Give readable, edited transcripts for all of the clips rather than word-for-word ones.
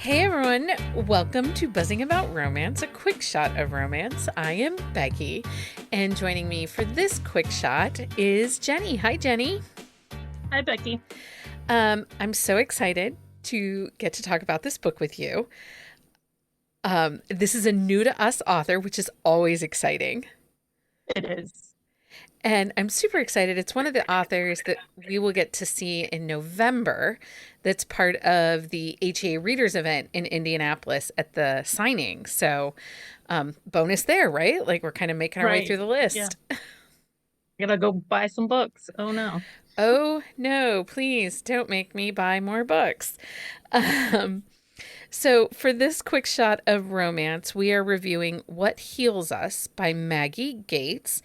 Hey everyone, welcome to Buzzing About Romance, a quick shot of romance. I am Becky, and joining me for this quick shot is Jenni. Hi, Jenni. Hi, Becky. I'm so excited to get to talk about this book with you. This is a new to us author, which is always exciting. It is. And I'm super excited. It's one of the authors that we will get to see in November that's part of the HEA Readers event in Indianapolis at the signing. So, bonus there, right? Like we're kind of making our way through Right. the Yeah. list. I gotta go buy some books. Oh no. Oh, no, please don't make me buy more books. Um, so, for this quick shot of romance, we are reviewing What Heals Us by Maggie Gates.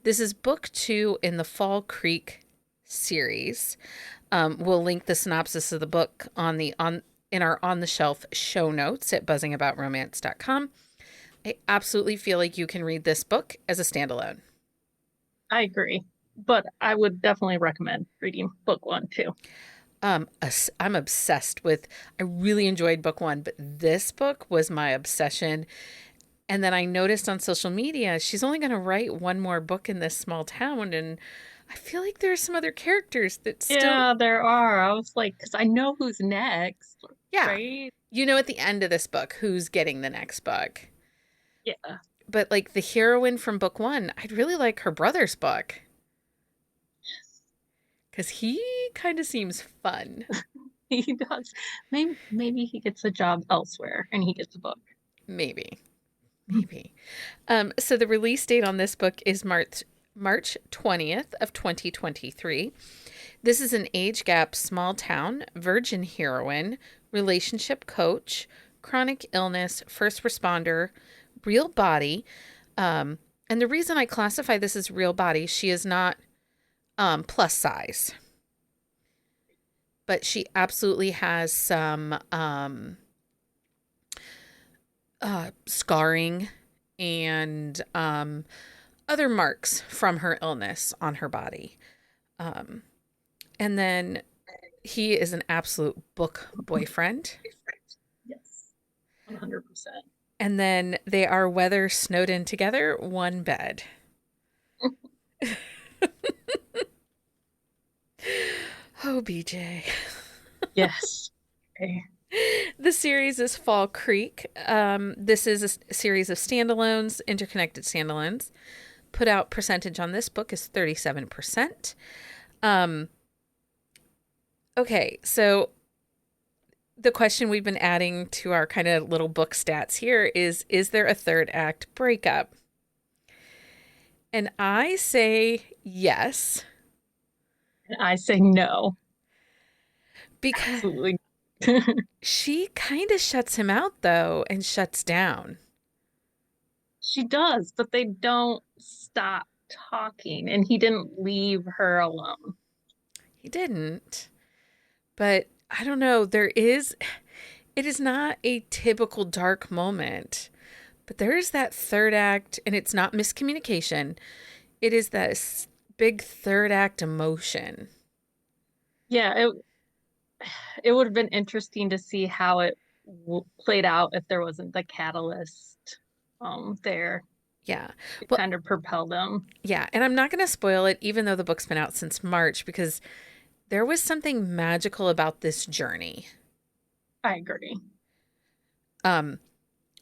This is book 2 in the Fall Creek series. We'll link the synopsis of the book in our on the shelf show notes at buzzingaboutromance.com. I absolutely feel like you can read this book as a standalone. I agree. But I would definitely recommend reading book one too. I'm obsessed with. I really enjoyed book 1, but this book was my obsession. And then I noticed on social media she's only going to write one more book in this small town, and I feel like there are some other characters that still. Yeah, there are. I was like, because I know who's next, Yeah. right? You know, at the end of this book, who's getting the next book. Yeah. But like the heroine from book 1, I'd really like her brother's book because he kind of seems fun. He does. Maybe he gets a job elsewhere and he gets a book. Maybe. Maybe. So the release date on this book is March 20th of 2023. This is an age gap small town virgin heroine, relationship coach, chronic illness, first responder, real body. And the reason I classify this as real body, she is not plus size, but she absolutely has some scarring and other marks from her illness on her body. Um, and then he is an absolute book boyfriend. Yes. 100%. And then they are weather snowed in together, one bed. Oh, BJ. Yes. Okay. The series is Fall Creek. This is a series of standalones, interconnected standalones. Put out percentage on this book is 37%. Um, okay, so the question we've been adding to our kind of little book stats here is there a third act breakup? And I say yes, And I say no. because Absolutely. she kind of shuts him out though and shuts down. She does, but they don't stop talking, and he didn't leave her alone. He didn't. But I don't know, it is not a typical dark moment, but there is that third act, and it's not miscommunication. It is that big third act emotion. Yeah, it would have been interesting to see how it played out if there wasn't the catalyst there. Yeah. It Well, kind of propelled him. yeah. And I'm not going to spoil it, even though the book's been out since March, because there was something magical about this journey. I agree. Um,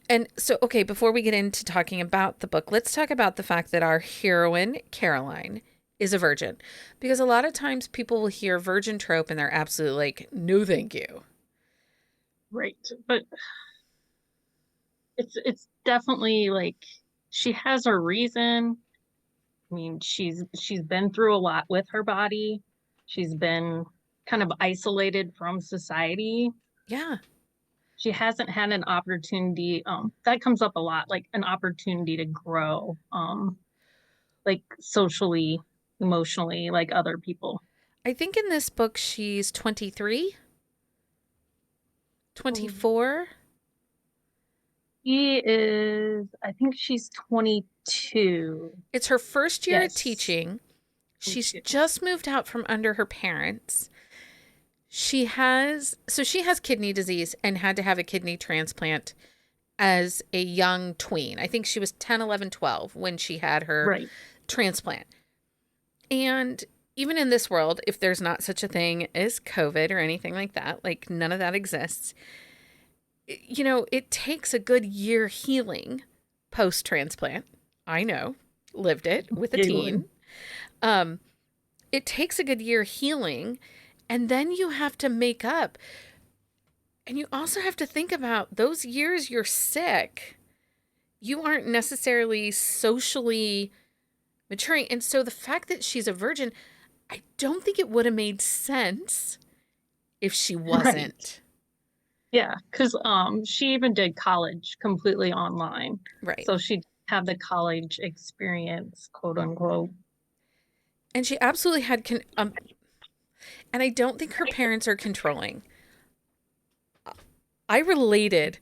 and so, okay, before we get into talking about the book, let's talk about the fact that our heroine, Caroline, is a virgin. Because a lot of times people will hear virgin trope and they're absolutely like, no, thank you. Right. But it's definitely like she has a reason. I mean, she's been through a lot with her body. She's been kind of isolated from society. Yeah. She hasn't had an opportunity, that comes up a lot, like an opportunity to grow, like socially, emotionally, like other people. I think in this book she's 23, Um, 24. She is, I think she's 22. It's her first year at Yes, teaching. She's 22. just moved out from under her parents. She has kidney disease and had to have a kidney transplant as a young tween. I think she was 10, 11, 12 when she had her Right. transplant. And even in this world, if there's not such a thing as COVID or anything like that, like none of that exists, it takes a good year healing post transplant. I know, lived it with a teen. Giggling. Um, it takes a good year healing, and then you have to make up. And you also have to think about those years you're sick, you aren't necessarily socially maturing. And so the fact that she's a virgin, I don't think it would have made sense if she Right. wasn't. Yeah, because she even did college completely online. Right. So she'd have the college experience, quote unquote. And she absolutely had, and I don't think her parents are controlling. I related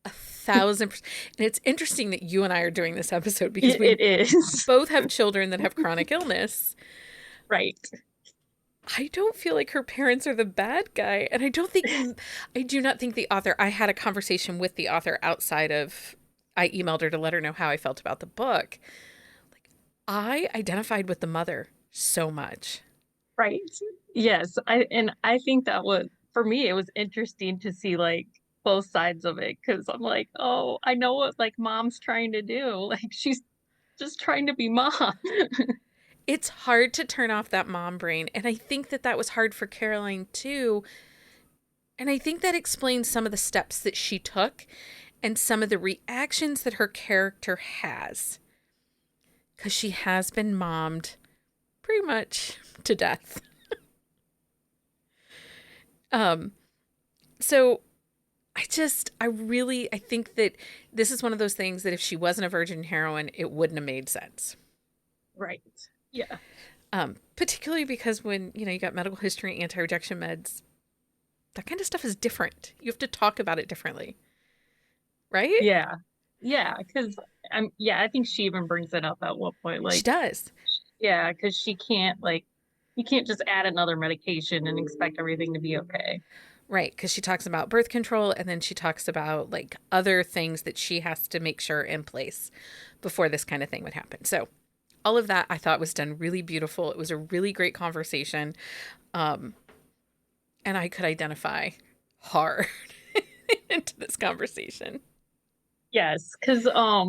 1,000%. And it's interesting that you and I are doing this episode because we It is. both have children that have chronic illness. Right. I don't feel like her parents are the bad guy. And I do not think the author, I had a conversation with the author outside of, I emailed her to let her know how I felt about the book. Like, I identified with the mother so much. Right. Yes. I think that was for me it was interesting to see like both sides of it because I'm like, oh, I know what like mom's trying to do. Like she's just trying to be mom. It's hard to turn off that mom brain. And I think that that was hard for Caroline too. And I think that explains some of the steps that she took and some of the reactions that her character has. Because she has been mommed pretty much to death. Um, so I think that this is one of those things that if she wasn't a virgin heroine, it wouldn't have made sense. Right. Yeah. Particularly because when, you got medical history, anti-rejection meds, that kind of stuff is different. You have to talk about it differently, right? Yeah. Yeah. Because I think she even brings it up at what point. She Like, does. yeah, because she can't like you can't just add another medication and expect everything to be okay. Right, because she talks about birth control and then she talks about like other things that she has to make sure in place before this kind of thing would happen. So, all of that I thought was done really beautiful. It was a really great conversation. Um, and I could identify hard into this conversation. Yes, because I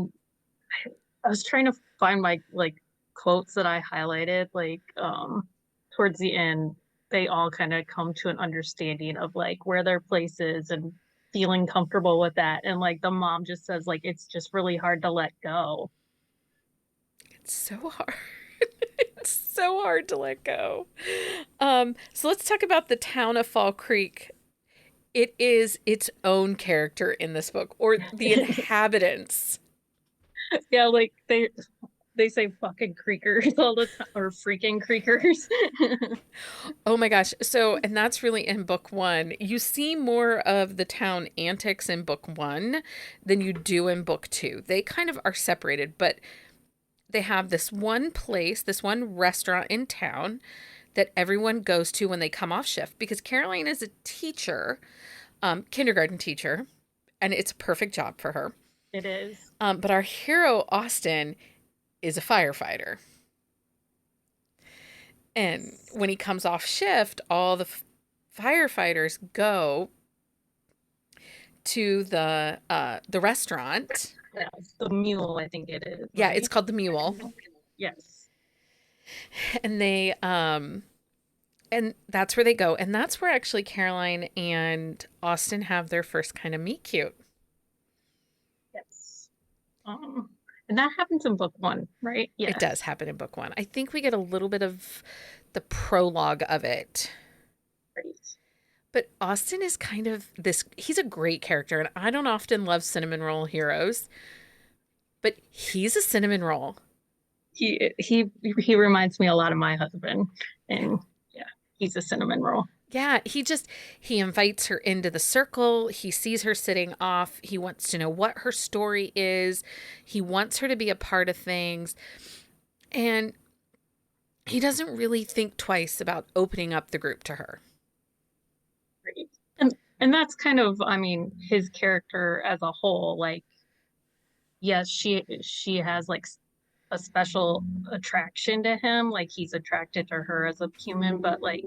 was trying to find my like quotes that I highlighted, like towards the end, they all kind of come to an understanding of like where their place is and feeling comfortable with that. And like the mom just says like it's just really hard to let go. It's so hard. It's so hard to let go. So let's talk about the town of Fall Creek. It is its own character in this book, or the inhabitants. Yeah, like they say fucking creakers all the time or freaking creakers. Oh my gosh. So, and that's really in book one. You see more of the town antics in book one than you do in book two. They kind of are separated, but they have this one place, this one restaurant in town that everyone goes to when they come off shift because Caroline is a teacher, kindergarten teacher, and it's a perfect job for her. It is. But our hero, Austin, is a firefighter. And when he comes off shift, all the firefighters go to the restaurant. Yeah, the mule, I think it is, Yeah, it's right? called the Mule, Yes. and and that's where they go, and that's where actually Caroline and Austin have their first kind of meet cute. Yes. And that happens in book one, right? It Yeah. does happen in book one. I think we get a little bit of the prologue of it. Right. But Austin is kind of this, he's a great character, and I don't often love cinnamon roll heroes, but he's a cinnamon roll. He reminds me a lot of my husband, and yeah, he's a cinnamon roll. Yeah, he invites her into the circle. He sees her sitting off. He wants to know what her story is. He wants her to be a part of things. And he doesn't really think twice about opening up the group to her. And that's kind of, I mean, his character as a whole. Like, yes, she has like a special attraction to him. Like he's attracted to her as a human, but like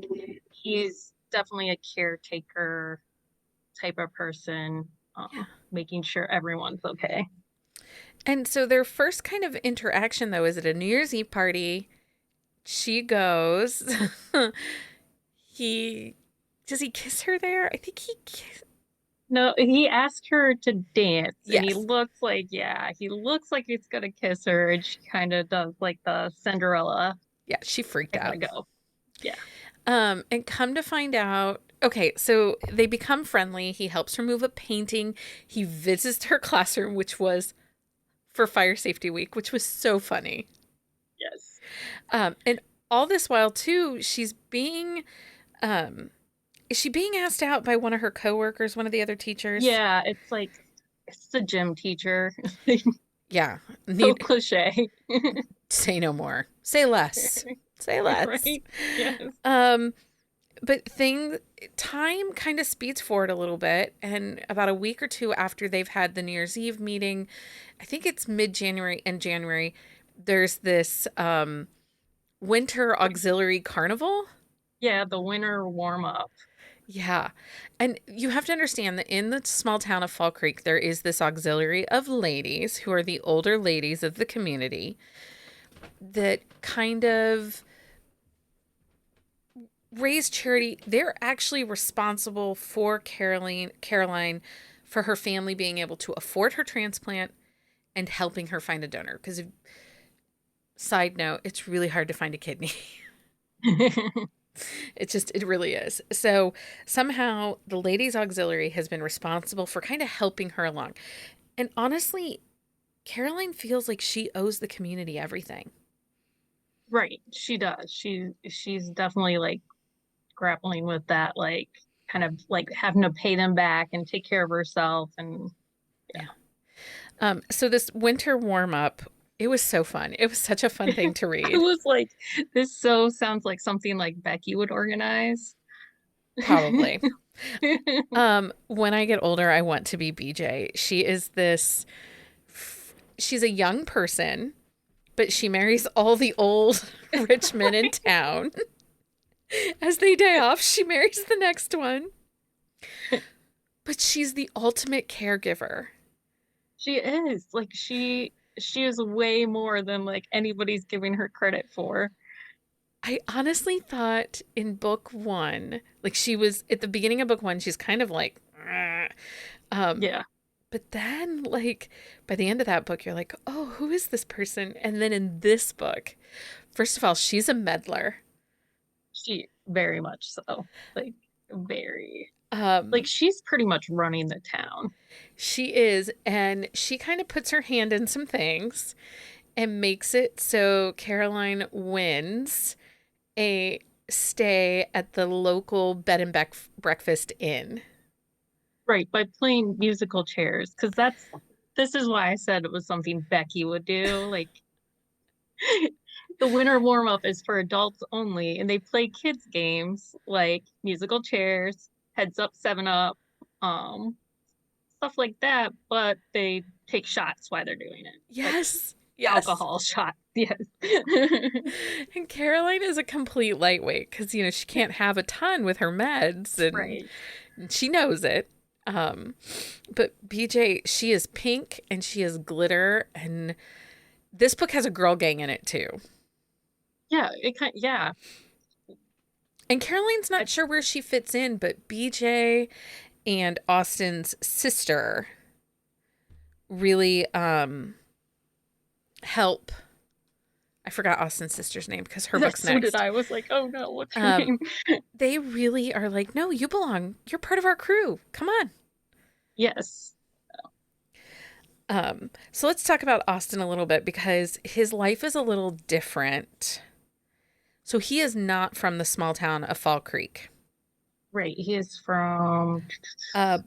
he's definitely a caretaker type of person, making sure everyone's okay. And so their first kind of interaction, though, is at a New Year's Eve party. She goes. he does he kiss her there? I think No, he asked her to dance, and he yes. looks like, yeah, he looks like he's gonna kiss her, and she kind of does like the Cinderella, Yeah, she freaked I gotta out. go. Yeah. And come to find out, okay, so they become friendly. He helps her move a painting. He visits her classroom, which was for Fire Safety Week, which was so funny. Yes. And all this while, too, um, is she being asked out by one of her coworkers, one of the other teachers? Yeah, it's like it's the gym teacher. Yeah, So need cliche. say no more, say less, say less. Right? Yes. Um, but time kind of speeds forward a little bit, and about a week or two after they've had the New Year's Eve meeting, I think it's mid-January and January, there's this winter auxiliary carnival. Yeah, the winter warm up. Yeah. And you have to understand that in the small town of Fall Creek, there is this auxiliary of ladies who are the older ladies of the community that kind of raise charity. They're actually responsible for Caroline for her family being able to afford her transplant and helping her find a donor. Because, side note, it's really hard to find a kidney. It really is. So somehow the ladies' auxiliary has been responsible for kind of helping her along. And honestly, Caroline feels like she owes the community everything. Right, she does. She's definitely like grappling with that, like kind of like having to pay them back and take care of herself and Yeah. So this winter warm up, it was so fun. It was such a fun thing to I read. was like, this so sounds like something like Becky would organize. Probably. When I get older, I want to be BJ. She's a young person, but she marries all the old rich men in town. As they die off, she marries the next one. But she's the ultimate caregiver. She is like she is way more than like anybody's giving her credit for. I honestly thought in book one, like she was at the beginning of book one, she's kind of like, "Ugh." um, Yeah, but then like by the end of that book, you're like, oh, who is this person? And then in this book, first of all, she's a meddler. she very much so. Like very like Um, she's pretty much running the town. she is, and she kind of puts her hand in some things and makes it so Caroline wins a stay at the local bed and breakfast inn. Right, by playing musical chairs, because this is why I said it was something Becky would do. Like the winter warm up is for adults only, and they play kids games like musical chairs, heads up, 7 Up, um, stuff like that. But they take shots while they're doing it, like Yes, yes. alcohol shots. Yes. And Caroline is a complete lightweight because, she can't have a ton with her meds Right. and she knows it. But BJ, she is pink and she is glitter. And this book has a girl gang in it too. Yeah. Yeah. And Caroline's I, not sure where she fits in, but BJ and Austin's sister really help. I forgot Austin's sister's name because her book's so did next. I. Was like, oh no, what's her Um, name? they really are like, no, you belong. You're part of our crew. Come on. Yes. So let's talk about Austin a little bit because his life is a little different. So he is not from the small town of Fall Creek. Right. He is from, Uh,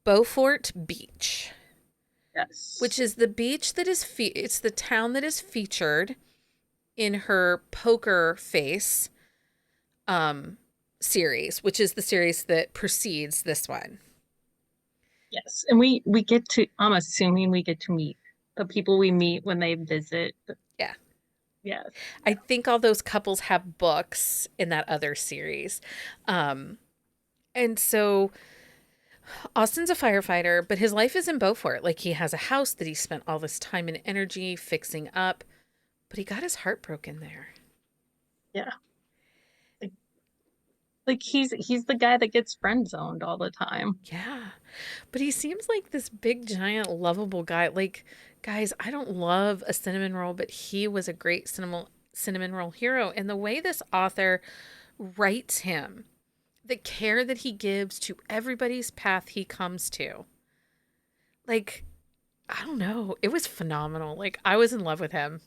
Beaufort Beach, which yes. is the beach that it's the town that is featured in her poker face um series, which is the series that precedes this one. Yes. And we get to, I'm assuming we get to meet the people we meet when they visit. Yeah. Yes. I Yeah. think all those couples have books in that other series. Um, and so Austin's a firefighter, but his life is in Beaufort. Like he has a house that he spent all this time and energy fixing up, but he got his heart broken there. Yeah. Like, like he's the guy that gets friend zoned all the time. Yeah. But he seems like this big, giant, lovable guy. Like, guys, I don't love a cinnamon roll, but he was a great cinnamon roll hero. And the way this author writes him, the care that he gives to everybody's path he comes to, like, I don't know. It was phenomenal. Like, I was in love with him.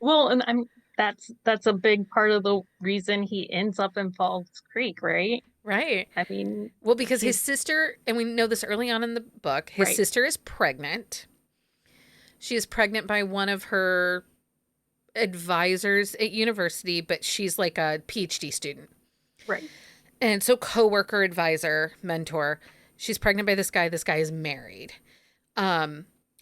Well, and I'm that's a big part of the reason he ends up in Falls Creek, right? Right. I mean, Well, because his he's sister, and we know this early on in the book, his right, sister is pregnant. She is pregnant by one of her advisors at university, but she's like a PhD student. right. And so coworker, advisor, mentor. She's pregnant by this guy. This guy is married.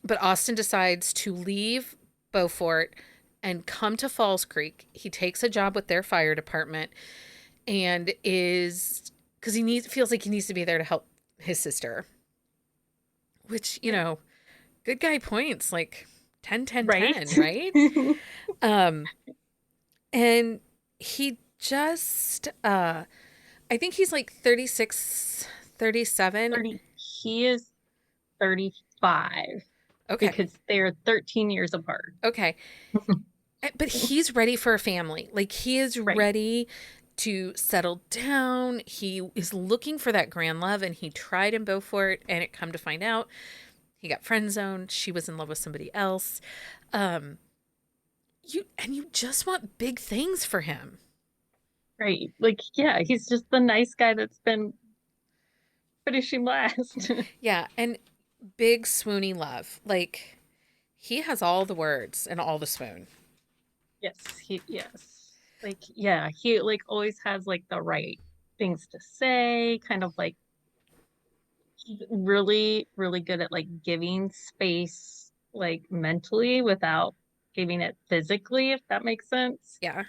But Austin decides to leave Beaufort and come to Falls Creek. He takes a job with their fire department and is because he needs feels like he needs to be there to help his sister. Which, Right. good guy points, like 10, 10, Right. 10, right? Um, and he just I think he's like 36, 37. 30, he is 35 Okay. because they're 13 years apart. Okay. But he's ready for a family. Like he is Right. ready to settle down. He is looking for that grand love and he tried in Beaufort and it come to find out he got friend zoned. She was in love with somebody else. Um you just want big things for him. Right. Like, yeah, he's just the nice guy that's been finishing last. Yeah, and big swoony love. Like he has all the words and all the swoon. Yes. Like, yeah, he like always has like the right things to say, kind of like he's really, really good at like giving space like mentally without giving it physically, if that makes sense. Yeah.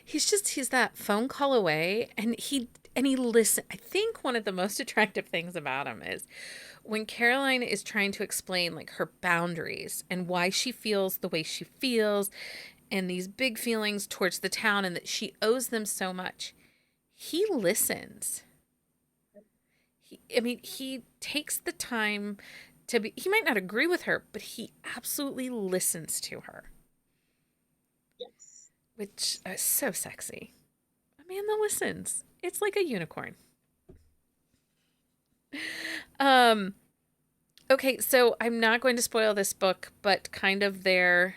He's that phone call away and he listen. I think one of the most attractive things about him is when Caroline is trying to explain like her boundaries and why she feels the way she feels and these big feelings towards the town and that she owes them so much. He listens. He takes the time he might not agree with her, but he absolutely listens to her, Yes. which is so sexy. A man that listens. It's like a unicorn. Um, okay, so I'm not going to spoil this book, but kind of their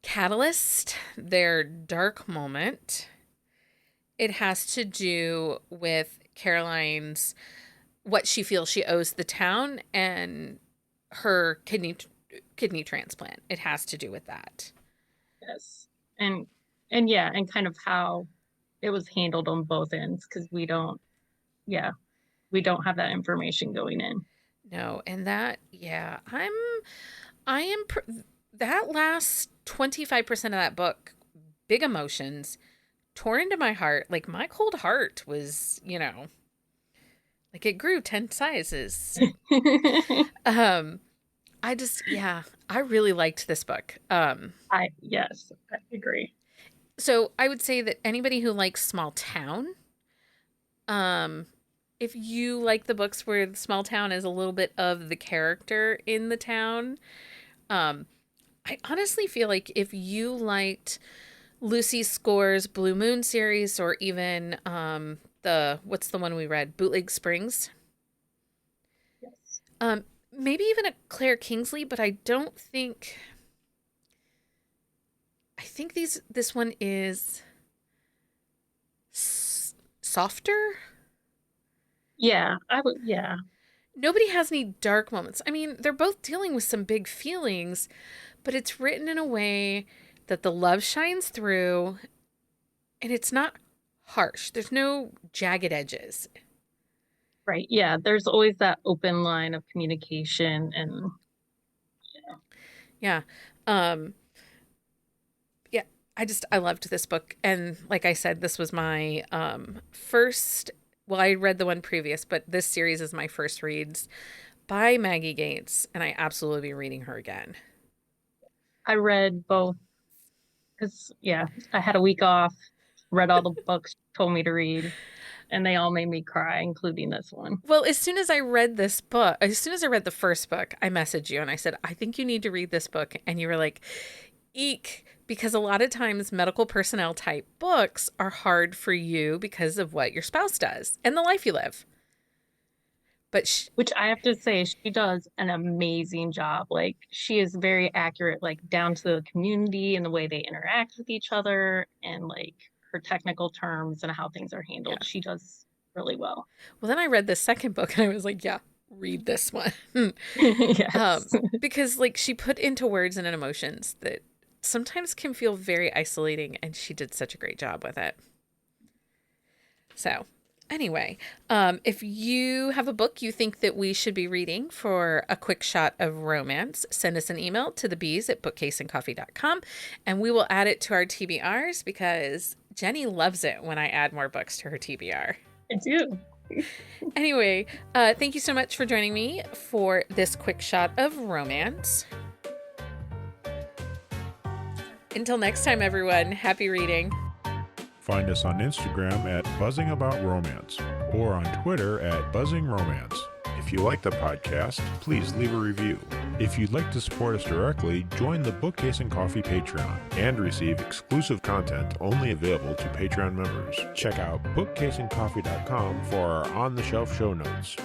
catalyst, their dark moment, it has to do with Caroline's what she feels she owes the town and her kidney transplant. It has to do with that. Yes. And and yeah, and kind of how it was handled on both ends because yeah, we don't have that information going in. No, and that yeah, I am that last 25% of that book, big emotions, tore into my heart. Like my cold heart was, like it grew 10 sizes. Um I just yeah, I really liked this book. Yes, I agree. So I would say that anybody who likes small town, um if you like the books where the small town is a little bit of the character in the town, um I honestly feel like if you liked Lucy Score's Blue Moon series or even the what's the one we read? Bootleg Springs. Yes. Um Maybe even a Claire Kingsley, but I think this one is softer. Yeah, I would yeah. Nobody has any dark moments. I mean, they're both dealing with some big feelings, but it's written in a way that the love shines through and it's not harsh. There's no jagged edges. Right. Yeah. There's always that open line of communication and Yeah. Um, yeah, I loved this book. And like I said, this was my first, well, I read the one previous, but this series is my first reads by Maggie Gates, and I absolutely be reading her again. I read both because yeah, I had a week off, read all the books she told me to read, and they all made me cry, including this one. Well, as soon as I read this book, as soon as I read the first book, I messaged you and I said, I think you need to read this book. And you were like, eek, because a lot of times medical personnel type books are hard for you because of what your spouse does and the life you live. But Which I have to say, she does an amazing job. Like, she is very accurate, like, down to the community and the way they interact with each other and, like, her technical terms and how things are yeah. handled. She does really well. Well, then I read the second book and I was like, yeah, read this one. Yes. Because, like, she put into words and emotions that sometimes can feel very isolating, and she did such a great job with it. So, anyway, if you have a book you think that we should be reading for a quick shot of romance, send us an email to thebees@bookcaseandcoffee.com, and we will add it to our TBRs because Jenni loves it when I add more books to her TBR. I do. Anyway, thank you so much for joining me for this quick shot of romance. Until next time, everyone, happy reading. Find us on Instagram at BuzzingAboutRomance or on Twitter at BuzzingRomance. If you like the podcast, please leave a review. If you'd like to support us directly, join the Bookcase and Coffee Patreon and receive exclusive content only available to Patreon members. Check out bookcaseandcoffee.com for our on-the-shelf show notes.